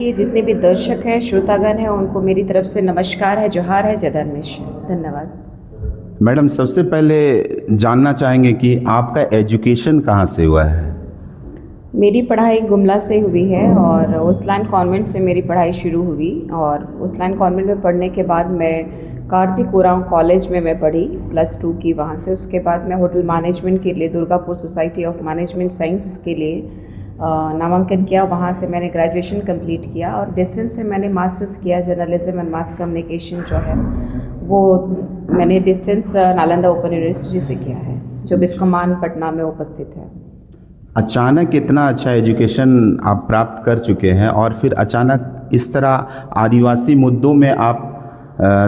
ये जितने भी दर्शक हैं, श्रोतागण हैं, उनको मेरी तरफ से नमस्कार है, जोहार है, जय धर्मेश। धन्यवाद। मैडम, सबसे पहले जानना चाहेंगे कि आपका एजुकेशन कहाँ से हुआ है? मेरी पढ़ाई गुमला से हुई है और उर्सलान कॉन्वेंट से मेरी पढ़ाई शुरू हुई और उर्सलान कॉन्वेंट में पढ़ने के बाद मैं कार्तिक उरांव कॉलेज में मैं पढ़ी +2 की वहाँ से। उसके बाद मैं होटल मैनेजमेंट के लिए Durgapur society of management science के लिए नामांकन किया। वहाँ से मैंने ग्रेजुएशन कंप्लीट किया और डिस्टेंस से मैंने मास्टर्स किया जर्नलिज्म एंड मास कम्युनिकेशन जो है वो मैंने डिस्टेंस नालंदा ओपन यूनिवर्सिटी से किया है, जो बिस्कोमान पटना में उपस्थित है। अचानक इतना अच्छा एजुकेशन आप प्राप्त कर चुके हैं और फिर अचानक इस तरह आदिवासी मुद्दों में आप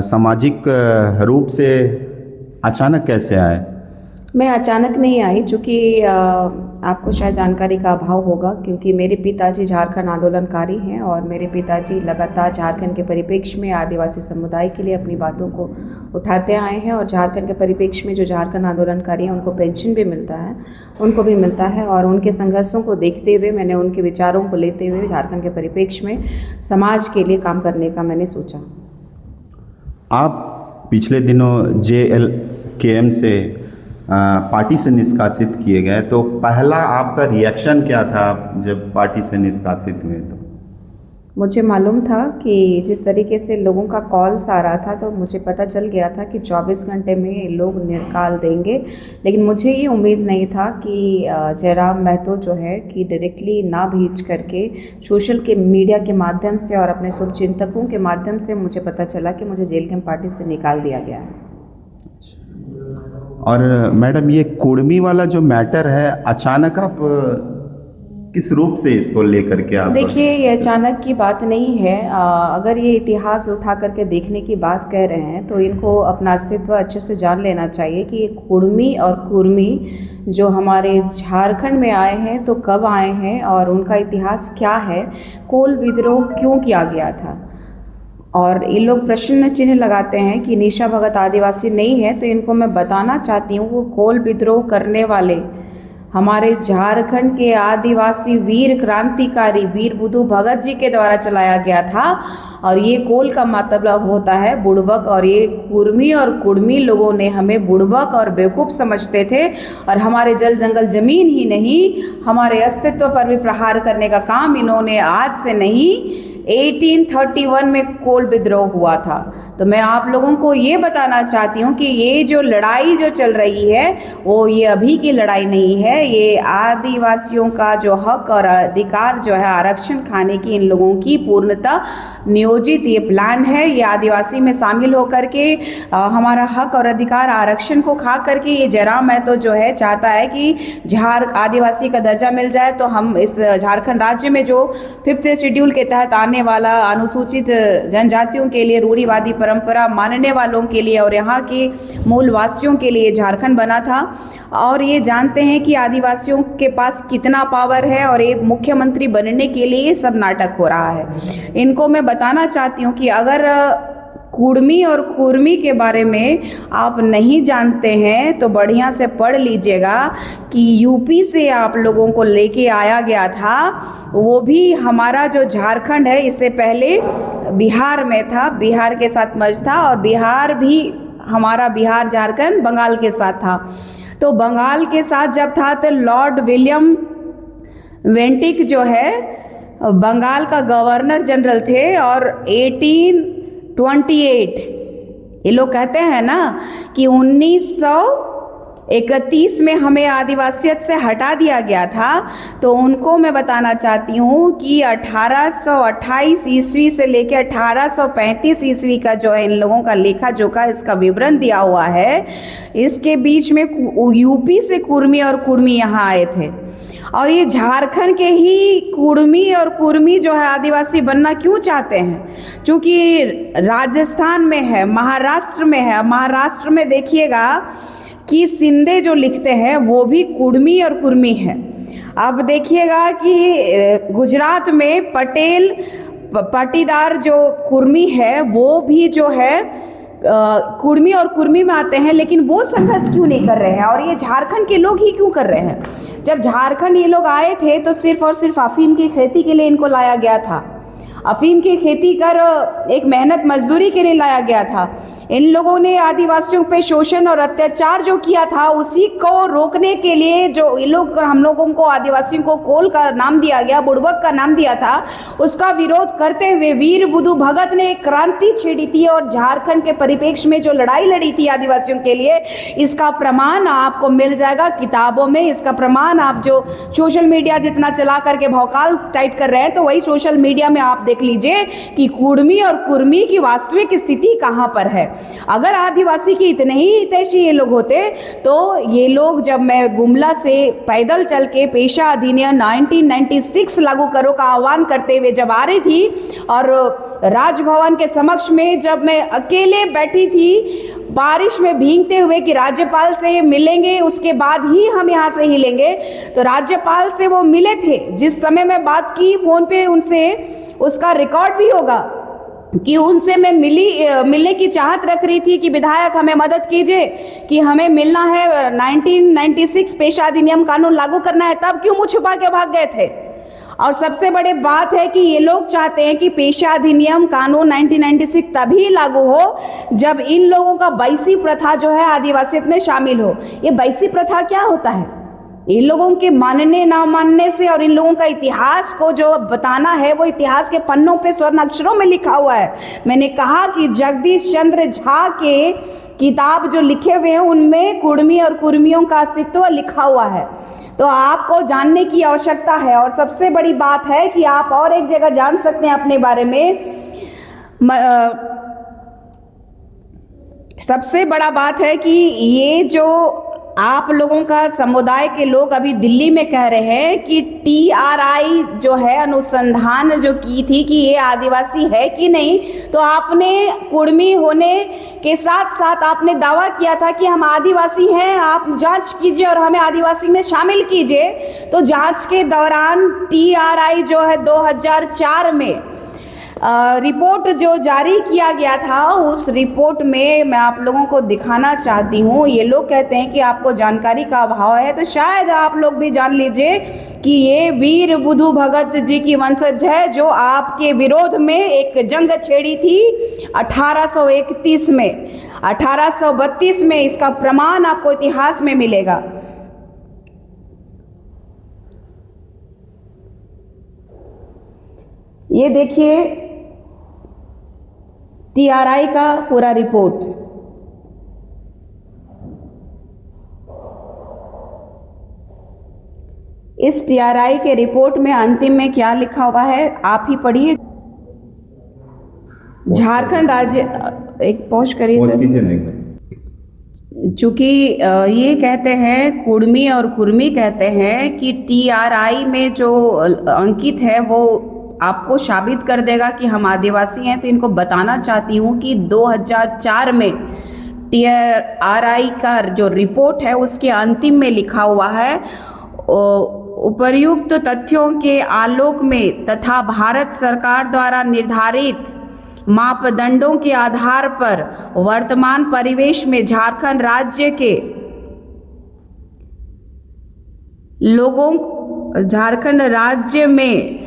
सामाजिक रूप से अचानक कैसे आए? मैं अचानक नहीं आई, चूँकि आपको शायद जानकारी का अभाव होगा, क्योंकि मेरे पिताजी झारखंड आंदोलनकारी हैं और मेरे पिताजी लगातार झारखंड के परिप्रेक्ष्य में आदिवासी समुदाय के लिए अपनी बातों को उठाते आए हैं और झारखंड के परिप्रेक्ष्य में जो झारखंड आंदोलनकारी हैं उनको पेंशन भी मिलता है, उनको भी मिलता है। और उनके संघर्षों को देखते हुए मैंने उनके विचारों को लेते हुए झारखंड के परिप्रेक्ष्य में समाज के लिए काम करने का मैंने सोचा। आप पिछले दिनों JLKM से पार्टी से निष्कासित किए गए, तो पहला आपका रिएक्शन क्या था जब पार्टी से निष्कासित हुए? तो मुझे मालूम था कि जिस तरीके से लोगों का कॉल्स आ रहा था, तो मुझे पता चल गया था कि 24 घंटे में लोग निकाल देंगे, लेकिन मुझे ये उम्मीद नहीं था कि जयराम महतो जो है कि डायरेक्टली ना भेज करके सोशल के मीडिया के माध्यम से और अपने शुभचिंतकों के माध्यम से मुझे पता चला कि मुझे जेल कैंप पार्टी से निकाल दिया गया है। और मैडम, ये कुर्मी वाला जो मैटर है, अचानक आप किस रूप से इसको लेकर के आप? देखिए, ये अचानक की बात नहीं है। अगर ये इतिहास उठा करके देखने की बात कह रहे हैं तो इनको अपना अस्तित्व अच्छे से जान लेना चाहिए कि ये कुर्मी और कुर्मी जो हमारे झारखंड में आए हैं तो कब आए हैं और उनका इतिहास क्या है, कोल विद्रोह क्यों किया गया था। और ये लोग प्रश्न चिन्ह लगाते हैं कि निशा भगत आदिवासी नहीं है, तो इनको मैं बताना चाहती हूँ वो कोल विद्रोह करने वाले हमारे झारखंड के आदिवासी वीर क्रांतिकारी वीर बुधु भगत जी के द्वारा चलाया गया था। और ये कोल का मतलब होता है बुड़बक, और ये कुर्मी और कुर्मी लोगों ने हमें बुड़बक और बेवकूफ़ समझते थे और हमारे जल जंगल ज़मीन ही नहीं, हमारे अस्तित्व पर भी प्रहार करने का काम इन्होंने आज से नहीं 1831 में कोल विद्रोह हुआ था। तो मैं आप लोगों को ये बताना चाहती हूँ कि ये जो लड़ाई जो चल रही है वो ये अभी की लड़ाई नहीं है, ये आदिवासियों का जो हक और अधिकार जो है आरक्षण खाने की इन लोगों की पूर्णतः नियोजित ये प्लान है। ये आदिवासी में शामिल होकर के हमारा हक और अधिकार आरक्षण को खा करके ये जयराम महतो जो है चाहता है कि आदिवासी का दर्जा मिल जाए, तो हम इस झारखंड राज्य में जो 5th शेड्यूल के तहत आने वाला अनुसूचित जनजातियों के लिए रूढ़िवादी परंपरा मानने वालों के लिए और यहाँ के मूलवासियों के लिए झारखंड बना था। और ये जानते हैं कि आदिवासियों के पास कितना पावर है और ये मुख्यमंत्री बनने के लिए ये सब नाटक हो रहा है। इनको मैं बताना चाहती हूँ कि अगर कुर्मी और कुर्मी के बारे में आप नहीं जानते हैं तो बढ़िया से पढ़ लीजिएगा कि यूपी से आप लोगों को लेके आया गया था, वो भी हमारा जो झारखंड है इससे पहले बिहार में था, बिहार के साथ मर्ज था और बिहार भी हमारा बिहार झारखंड बंगाल के साथ था। तो बंगाल के साथ जब था तो लॉर्ड विलियम वेंटिक जो है बंगाल का गवर्नर जनरल थे और 1828 ये लोग कहते हैं ना कि 1931 में हमें आदिवासियत से हटा दिया गया था। तो उनको मैं बताना चाहती हूँ कि 1828 ईस्वी से लेकर 1835 ईस्वी का जो है इन लोगों का लेखा जोखा इसका विवरण दिया हुआ है। इसके बीच में यूपी से कुर्मी और कुर्मी यहाँ आए थे और ये झारखंड के ही कुर्मी और कुर्मी जो है आदिवासी बनना क्यों चाहते हैं, क्योंकि राजस्थान में है, महाराष्ट्र में है। महाराष्ट्र में देखिएगा कि शिंदे जो लिखते हैं वो भी कुर्मी और कुर्मी है। अब देखिएगा कि गुजरात में पटेल पाटीदार जो कुर्मी है वो भी जो है कुर्मी और कुर्मी में आते हैं, लेकिन वो संघर्ष क्यों नहीं कर रहे हैं और ये झारखंड के लोग ही क्यों कर रहे हैं। जब झारखंड ये लोग आए थे तो सिर्फ और सिर्फ अफीम की खेती के लिए इनको लाया गया था अफीम की खेती कर एक मेहनत मजदूरी के लिए लाया गया था। इन लोगों ने आदिवासियों पे शोषण और अत्याचार जो किया था, उसी को रोकने के लिए जो ये लोग हम लोगों को आदिवासियों को कोल का नाम दिया गया, बुड़बक का नाम दिया था, उसका विरोध करते हुए वीर बुधु भगत ने एक क्रांति छेड़ी थी और झारखंड के परिप्रेक्ष्य में जो लड़ाई लड़ी थी आदिवासियों के लिए, इसका प्रमाण आपको मिल जाएगा किताबों में। इसका प्रमाण आप जो सोशल मीडिया जितना चला करके भौकाल टाइप कर रहे हैं, तो वही सोशल मीडिया में आप देख लीजिए कि कुर्मी और कुर्मी की वास्तविक स्थिति कहां पर है। अगर आदिवासी के इतने ही हितैषी ये लोग होते तो ये लोग, जब मैं गुमला से पैदल चल के पेशा अधिनियम 1996 लागू करो का आह्वान करते हुए जब आ रही थी और राजभवन के समक्ष में जब मैं अकेले बैठी थी बारिश में भीगते हुए कि राज्यपाल से मिलेंगे उसके बाद ही हम यहाँ से हिलेंगे, तो राज्यपाल से वो मिले थे। जिस समय मैं बात की फोन पे उनसे, उसका रिकॉर्ड भी होगा कि उनसे मैं मिलने की चाहत रख रही थी कि विधायक हमें मदद कीजिए कि हमें मिलना है, 1996 पेशा अधिनियम कानून लागू करना है। तब क्यों मुँह छुपा के भाग गए थे? और सबसे बड़ी बात है कि ये लोग चाहते हैं कि पेशा अधिनियम कानून 1996 तभी लागू हो जब इन लोगों का बैसी प्रथा जो है आदिवासियत में शामिल हो। ये बैसी प्रथा क्या होता है? इन लोगों के मानने ना मानने से और इन लोगों का इतिहास को जो बताना है वो इतिहास के पन्नों पे स्वर्ण अक्षरों में लिखा हुआ है। मैंने कहा कि जगदीश चंद्र झा के किताब जो लिखे हुए हैं उनमें कुर्मी और कुर्मियों का अस्तित्व लिखा हुआ है, तो आपको जानने की आवश्यकता है। और सबसे बड़ी बात है कि आप और एक जगह जान सकते हैं अपने बारे में। सबसे बड़ा बात है कि ये जो आप लोगों का समुदाय के लोग अभी दिल्ली में कह रहे हैं कि TRI जो है अनुसंधान जो की थी कि ये आदिवासी है कि नहीं, तो आपने कुर्मी होने के साथ साथ आपने दावा किया था कि हम आदिवासी हैं, आप जांच कीजिए और हमें आदिवासी में शामिल कीजिए। तो जांच के दौरान TRI जो है 2004 में रिपोर्ट जो जारी किया गया था, उस रिपोर्ट में मैं आप लोगों को दिखाना चाहती हूँ। ये लोग कहते हैं कि आपको जानकारी का अभाव है, तो शायद आप लोग भी जान लीजिए कि ये वीर बुधु भगत जी की वंशज है जो आपके विरोध में एक जंग छेड़ी थी 1831 में। 1832 में इसका प्रमाण आपको इतिहास में मिलेगा। ये देखिए TRI का पूरा रिपोर्ट। इस TRI के रिपोर्ट में अंतिम में क्या लिखा हुआ है आप ही पढ़िए। झारखंड राज्य, एक पॉज करिए। चूंकि ये कहते हैं कुर्मी और कुर्मी कहते हैं कि TRI में जो अंकित है वो आपको साबित कर देगा कि हम आदिवासी हैं, तो इनको बताना चाहती हूँ कि 2004 में TRI का जो रिपोर्ट है उसके अंतिम में लिखा हुआ है, उपर्युक्त तथ्यों के आलोक में तथा भारत सरकार द्वारा निर्धारित मापदंडों के आधार पर वर्तमान परिवेश में झारखंड राज्य के लोगों, झारखंड राज्य में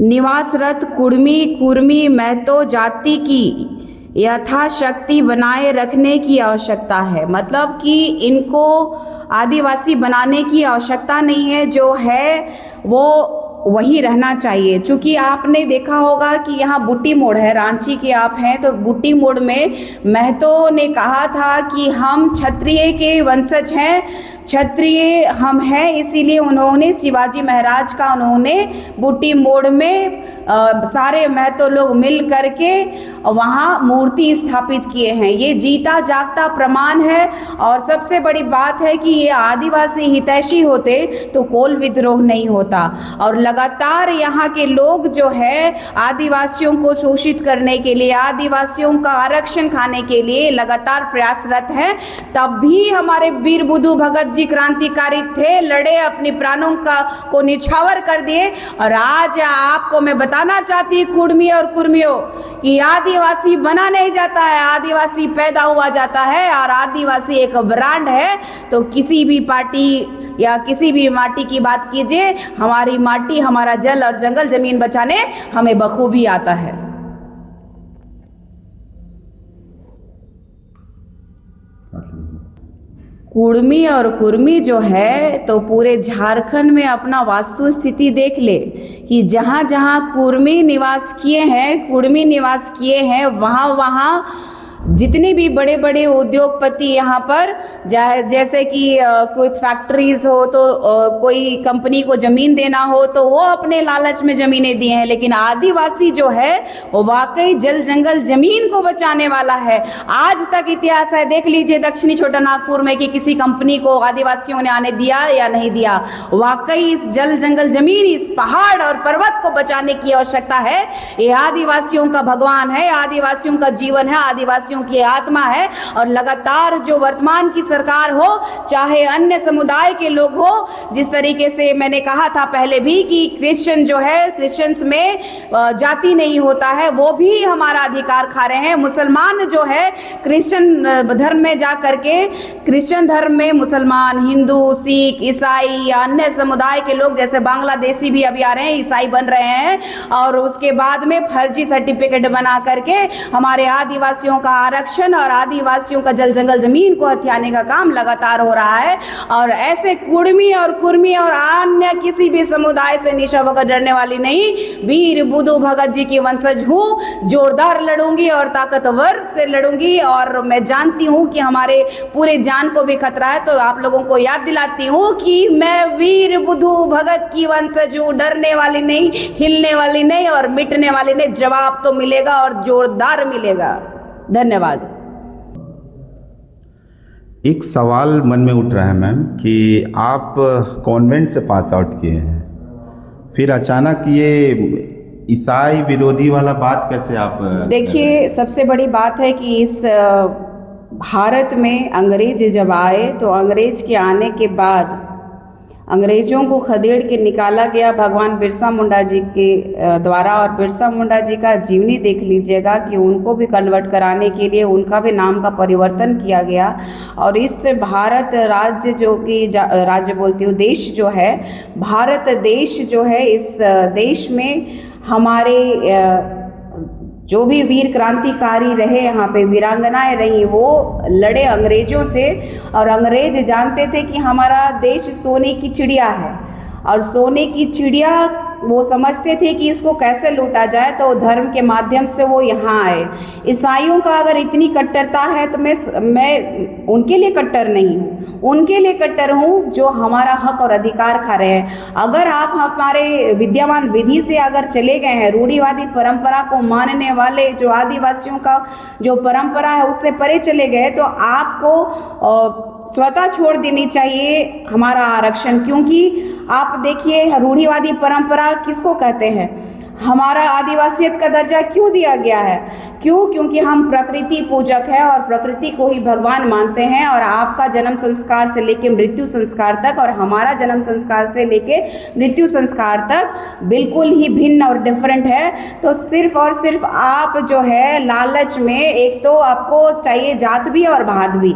निवासरत कुर्मी कुर्मी महतो जाति की यथाशक्ति बनाए रखने की आवश्यकता है। मतलब कि इनको आदिवासी बनाने की आवश्यकता नहीं है, जो है वो वही रहना चाहिए। चूँकि आपने देखा होगा कि यहाँ बुट्टी मोड़ है, रांची के आप हैं, तो बुट्टी मोड़ में महतो ने कहा था कि हम क्षत्रिय के वंशज हैं, क्षत्रिय हम हैं, इसीलिए उन्होंने शिवाजी महाराज का उन्होंने बुट्टी मोड़ में सारे महतो लोग मिल करके वहाँ मूर्ति स्थापित किए हैं। ये जीता जागता प्रमाण है। और सबसे बड़ी बात है कि ये आदिवासी हितैषी होते तो कोल विद्रोह नहीं होता। और लगातार यहाँ के लोग जो है आदिवासियों को शोषित करने के लिए, आदिवासियों का आरक्षण खाने के लिए लगातार प्रयासरत हैं। तब भी हमारे वीर बुधु भगत जी क्रांतिकारी थे, लड़े, अपने प्राणों को निछावर कर दिए। और आज आपको मैं बताना चाहती हूँ कुर्मी और कुर्मियों कि आदिवासी बना नहीं जाता है, आदिवासी पैदा हुआ जाता है। और आदिवासी एक ब्रांड है, तो किसी भी पार्टी या किसी भी माटी की बात कीजिए, हमारी माटी, हमारा जल और जंगल जमीन बचाने हमें बखूबी आता है। कुर्मी और कुर्मी जो है तो पूरे झारखंड में अपना वास्तु स्थिति देख ले कि जहाँ जहाँ कुर्मी निवास किए हैं वहाँ वहाँ जितने भी बड़े बड़े उद्योगपति यहाँ पर जैसे कि कोई फैक्ट्रीज हो तो कोई कंपनी को ज़मीन देना हो तो वो अपने लालच में ज़मीनें दिए हैं, लेकिन आदिवासी जो है वो वाकई जल जंगल ज़मीन को बचाने वाला है। आज तक इतिहास है, देख लीजिए दक्षिणी छोटा नागपुर में कि किसी कंपनी को आदिवासियों ने आने दिया या नहीं दिया। वाकई इस जल जंगल ज़मीन, इस पहाड़ और पर्वत को बचाने की आवश्यकता है। ये आदिवासियों का भगवान है, आदिवासियों का जीवन है, आदिवासियों की आत्मा है। और लगातार जो वर्तमान की सरकार हो, चाहे अन्य समुदाय के लोग हो, जिस तरीके से मैंने कहा था पहले भी कि क्रिश्चियन जो है, क्रिश्चियंस में जाति नहीं होता है, वो भी हमारा अधिकार खा रहे हैं। मुसलमान जो है क्रिश्चियन धर्म में जा करके, क्रिश्चियन धर्म में मुसलमान, हिंदू, सिख, ईसाई या अन्य समुदाय के लोग जैसे बांग्लादेशी भी अभी आ रहे हैं, ईसाई बन रहे हैं, और उसके बाद में फर्जी सर्टिफिकेट बना करके हमारे आदिवासियों का आरक्षण और आदिवासियों का जल जंगल जमीन को हथियाने का काम लगातार हो रहा है। और ऐसे कुर्मी और कुर्मी और अन्य किसी भी समुदाय से निशा भगत डरने वाली नहीं। वीर बुद्धू भगत जी की वंशज हूँ, जोरदार लड़ूंगी और ताकतवर से लड़ूंगी। और मैं जानती हूँ कि हमारे पूरे जान को भी खतरा है, तो आप लोगों को याद दिलाती हूँ कि मैं वीर बुद्धू भगत की वंशज हूँ, डरने वाली नहीं, हिलने वाली नहीं और मिटने वाली नहीं। जवाब तो मिलेगा और जोरदार मिलेगा। धन्यवाद। एक सवाल मन में उठ रहा है मैम कि आप कॉन्वेंट से पास आउट किए हैं, फिर अचानक ये ईसाई विरोधी वाला बात कैसे आप देखिए, सबसे बड़ी बात है कि इस भारत में अंग्रेज जब आए तो अंग्रेज के आने के बाद अंग्रेजों को खदेड़ के निकाला गया भगवान बिरसा मुंडा जी के द्वारा। और बिरसा मुंडा जी का जीवनी देख लीजिएगा कि उनको भी कन्वर्ट कराने के लिए उनका भी नाम का परिवर्तन किया गया। और इस भारत राज्य, जो कि राज्य बोलती हूँ, देश जो है, भारत देश जो है, इस देश में हमारे जो भी वीर क्रांतिकारी रहे, यहाँ पे वीरांगनाएं रही, वो लड़े अंग्रेजों से। और अंग्रेज जानते थे कि हमारा देश सोने की चिड़िया है, और सोने की चिड़िया वो समझते थे कि इसको कैसे लूटा जाए, तो धर्म के माध्यम से वो यहाँ आए। ईसाइयों का अगर इतनी कट्टरता है तो मैं उनके लिए कट्टर नहीं हूँ, उनके लिए कट्टर हूँ जो हमारा हक और अधिकार खा रहे हैं। अगर आप हमारे विद्यमान विधि से अगर चले गए हैं, रूढ़िवादी परंपरा को मानने वाले जो आदिवासियों का जो परंपरा है उससे परे चले गए, तो आपको स्वतः छोड़ देनी चाहिए हमारा आरक्षण। क्योंकि आप देखिए, रूढ़िवादी परंपरा किसको कहते हैं? हमारा आदिवासियत का दर्जा क्यों दिया गया है? क्योंकि हम प्रकृति पूजक हैं और प्रकृति को ही भगवान मानते हैं। और आपका जन्म संस्कार से लेके मृत्यु संस्कार तक और हमारा जन्म संस्कार से लेके मृत्यु संस्कार तक बिल्कुल ही भिन्न और डिफरेंट है। तो सिर्फ और सिर्फ आप जो है लालच में, एक तो आपको चाहिए जात भी और भात भी।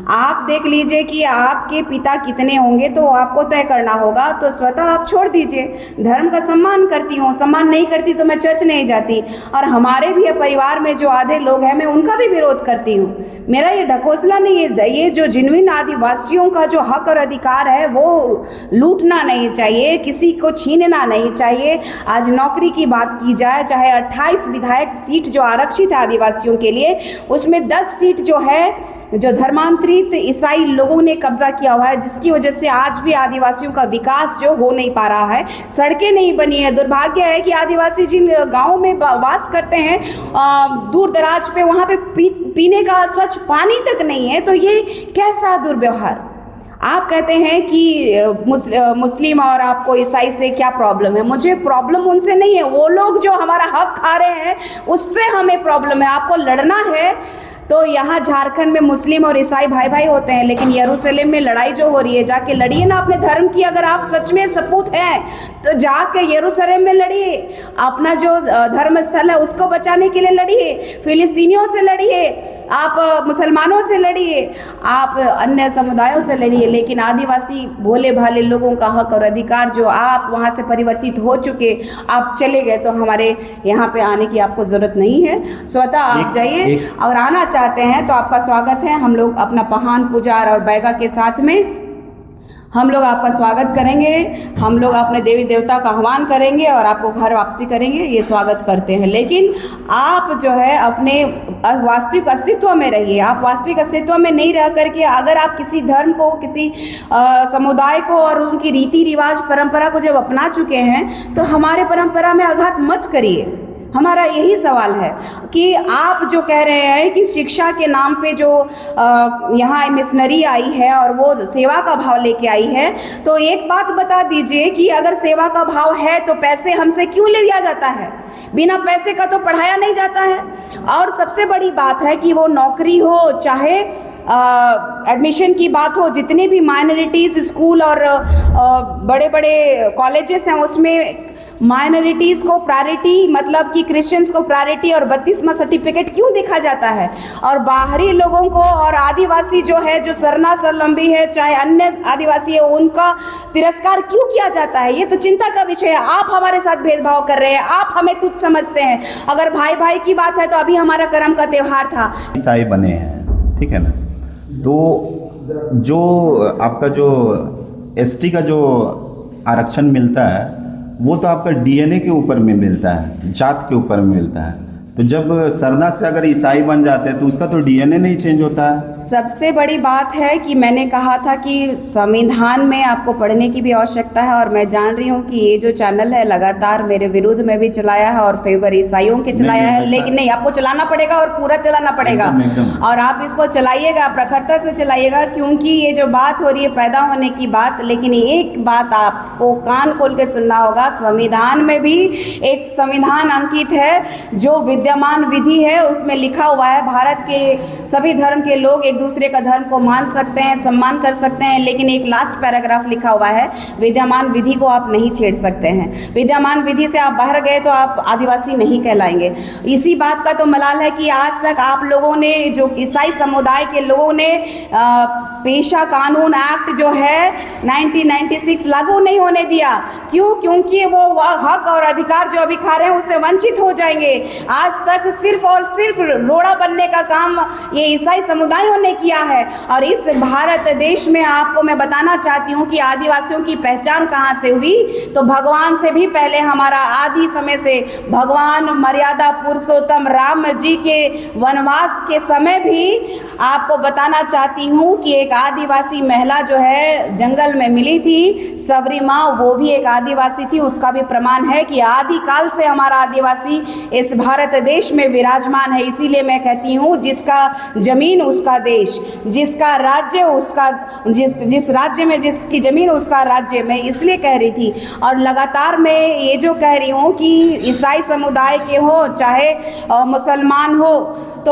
आप देख लीजिए कि आपके पिता कितने होंगे तो आपको तय करना होगा, तो स्वतः आप छोड़ दीजिए। धर्म का सम्मान करती हूँ, सम्मान नहीं करती तो मैं चर्च नहीं जाती। और हमारे भी परिवार में जो आधे लोग हैं, मैं उनका भी विरोध करती हूँ। मेरा ये ढकोसला नहीं है, ये जो जिन्विन आदिवासियों का जो हक और अधिकार है वो लूटना नहीं चाहिए, किसी को छीनना नहीं चाहिए। आज नौकरी की बात की जाए, चाहे 28 विधायक सीट जो आरक्षित है आदिवासियों के लिए, उसमें 10 सीट जो है जो धर्मांतरित ईसाई लोगों ने कब्जा किया हुआ है, जिसकी वजह से आज भी आदिवासियों का विकास जो हो नहीं पा रहा है। सड़कें नहीं बनी है। दुर्भाग्य है कि आदिवासी जिन गांवों में वास करते हैं, दूर दराज पे, वहाँ पे पीने का स्वच्छ पानी तक नहीं है। तो ये कैसा दुर्व्यवहार? आप कहते हैं कि मुस्लिम और आपको ईसाई से क्या प्रॉब्लम है? मुझे प्रॉब्लम उनसे नहीं है, वो लोग जो हमारा हक खा रहे हैं उससे हमें प्रॉब्लम है। आपको लड़ना है तो यहाँ झारखंड में मुस्लिम और ईसाई भाई भाई होते हैं, लेकिन यरूशलेम में लड़ाई जो हो रही है, जाके लड़िए ना अपने धर्म की। अगर आप सच में सपूत हैं तो जाके यरूशलेम में लड़िए, अपना जो धर्म स्थल है उसको बचाने के लिए लड़िए, फिलिस्तीनियों से लड़िए, आप मुसलमानों से लड़िए, आप अन्य समुदायों से लड़िए, लेकिन आदिवासी भोले भाले लोगों का हक और अधिकार जो आप वहाँ से परिवर्तित हो चुके, आप चले गए, तो हमारे यहाँ पे आने की आपको ज़रूरत नहीं है। स्वतः आप जाइए, अगर आना चाहते हैं तो आपका स्वागत है। हम लोग अपना पहान पुजार और बैगा के साथ में हम लोग आपका स्वागत करेंगे, हम लोग अपने देवी देवता का आह्वान करेंगे और आपको घर वापसी करेंगे, ये स्वागत करते हैं। लेकिन आप जो है अपने वास्तविक अस्तित्व में रहिए। आप वास्तविक अस्तित्व में नहीं रह करके अगर आप किसी धर्म को, किसी समुदाय को और उनकी रीति रिवाज परंपरा को जब अपना चुके हैं तो हमारे परंपरा में आघात मत करिए। हमारा यही सवाल है कि आप जो कह रहे हैं कि शिक्षा के नाम पे जो यहाँ मिशनरी आई है और वो सेवा का भाव लेके आई है, तो एक बात बता दीजिए कि अगर सेवा का भाव है तो पैसे हमसे क्यों ले लिया जाता है? बिना पैसे का तो पढ़ाया नहीं जाता है। और सबसे बड़ी बात है कि वो नौकरी हो, चाहे एडमिशन की बात हो, जितने भी माइनॉरिटीज़ स्कूल और बड़े बड़े कॉलेजेस हैं उसमें माइनॉरिटीज़ को प्रायोरिटी, मतलब कि क्रिश्चियंस को प्रायोरिटी और 32वां सर्टिफिकेट क्यों देखा जाता है? और बाहरी लोगों को और आदिवासी जो है, जो सरना सरलंबी है, चाहे अन्य आदिवासी है, उनका तिरस्कार क्यों किया जाता है? ये तो चिंता का विषय है। आप हमारे साथ भेदभाव कर रहे हैं, आप हमें तुच्छ समझते हैं। अगर भाई भाई की बात है तो अभी हमारा करम का त्यौहार था, ईसाई बने हैं, ठीक है ना, तो जो आपका जो एसटी का जो आरक्षण मिलता है वो तो आपका डीएनए के ऊपर में मिलता है, जात के ऊपर में मिलता है। तो जब सरना से अगर ईसाई बन जाते हैं तो उसका तो डीएनए नहीं चेंज होता है। सबसे बड़ी बात है कि मैंने कहा था कि संविधान में आपको पढ़ने की भी आवश्यकता है, और मैं जान रही हूँ कि ये जो चैनल है लगातार मेरे विरुद्ध में भी चलाया है और फेवर ईसाइयों के चलाया है, लेकिन नहीं, आपको चलाना पड़ेगा और पूरा चलाना पड़ेगा। और आप इसको चलाइएगा, प्रखरता से चलाइएगा, क्योंकि ये जो बात हो रही है पैदा होने की बात, लेकिन एक बात आपको कान खोल के सुनना होगा, संविधान में भी एक संविधान अंकित है जो विद्यमान विधि है, उसमें लिखा हुआ है भारत के सभी धर्म के लोग एक दूसरे का धर्म को मान सकते हैं, सम्मान कर सकते हैं, लेकिन एक लास्ट पैराग्राफ लिखा हुआ है, विद्यमान विधि को आप नहीं छेड़ सकते हैं। विद्यमान विधि से आप बाहर गए तो आप आदिवासी नहीं कहलाएंगे। इसी बात का तो मलाल है कि आज तक आप लोगों ने, जो ईसाई समुदाय के लोगों ने पेशा कानून एक्ट जो है 1996 लागू नहीं होने दिया। क्यों? क्योंकि वो हक और अधिकार जो अभी खा रहे हैं उससे वंचित हो जाएंगे। आज तक सिर्फ और सिर्फ रोड़ा बनने का काम ये ईसाई समुदायों ने किया है। और इस भारत देश में आपको मैं बताना चाहती हूँ कि आदिवासियों की पहचान कहाँ से हुई, तो भगवान से भी पहले हमारा आदि समय से भगवान मर्यादा पुरुषोत्तम राम जी के वनवास के समय भी आपको बताना चाहती हूँ कि एक आदिवासी महिला जो है जंगल में मिली थी, सबरी माँ, वो भी एक आदिवासी थी। उसका भी प्रमाण है कि आदिकाल से हमारा आदिवासी इस भारत देश में विराजमान है। इसीलिए मैं कहती हूँ जिसका जमीन उसका देश, जिसका राज्य उसका, जिस राज्य में जिसकी जमीन उसका राज्य, मैं इसलिए कह रही थी। और लगातार मैं ये जो कह रही हूँ कि ईसाई समुदाय के हो चाहे मुसलमान हो,